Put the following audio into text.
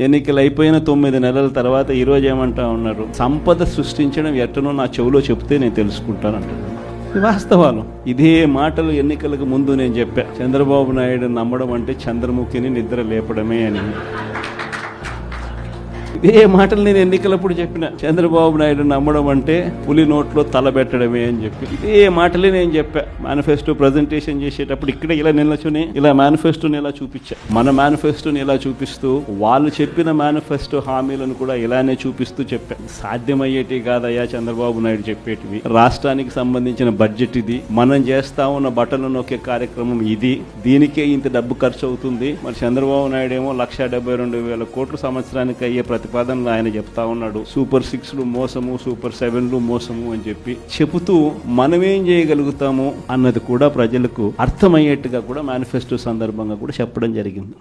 ఎన్నికలు అయిపోయిన 9 నెలల తర్వాత ఈరోజు ఏమంటా ఉన్నారు, సంపద సృష్టించడం ఎట్టనో నా చెవిలో చెప్తే నేను తెలుసుకుంటానంటున్నాను. వాస్తవాలు. ఇదే మాటలు ఎన్నికలకు ముందు నేను చెప్పా. చంద్రబాబు నాయుడు నమ్మడం అంటే చంద్రముఖిని నిద్ర లేపడమే అని. ఇదే మాటలు నేను ఎన్నికలప్పుడు చెప్పిన. చంద్రబాబు నాయుడు నమ్మడం అంటే పులి నోట్లో తల పెట్టడమే అని చెప్పి ఇదే మాటలే నేను చెప్పా. మేనిఫెస్టో ప్రజెంటేషన్ చేసేటప్పుడు ఇక్కడ ఇలా నిలచుని ఇలా మేనిఫెస్టోని ఇలా చూపించా. మన మేనిఫెస్టోని ఇలా చూపిస్తూ వాళ్ళు చెప్పిన మేనిఫెస్టో హామీలను కూడా ఇలానే చూపిస్తూ చెప్పా. సాధ్యమయ్యేటి కాదయ్యా చంద్రబాబు నాయుడు చెప్పేటివి. రాష్ట్రానికి సంబంధించిన బడ్జెట్ ఇది, మనం చేస్తా ఉన్న బటన్లు నొక్కే కార్యక్రమం ఇది, దీనికే ఇంత డబ్బు ఖర్చు అవుతుంది. మరి చంద్రబాబు నాయుడు ఏమో 1,72,000 కోట్లు సంవత్సరానికి అయ్యే ప్రతిపాదనలు ఆయన చెప్తా ఉన్నాడు. సూపర్ 6లు మోసము, సూపర్ 7లు మోసము అని చెప్పి చెబుతూ మనమేం చేయగలుగుతాము అన్నది కూడా ప్రజలకు అర్థమయ్యేట్టుగా కూడా మేనిఫెస్టో సందర్భంగా కూడా చెప్పడం జరిగింది.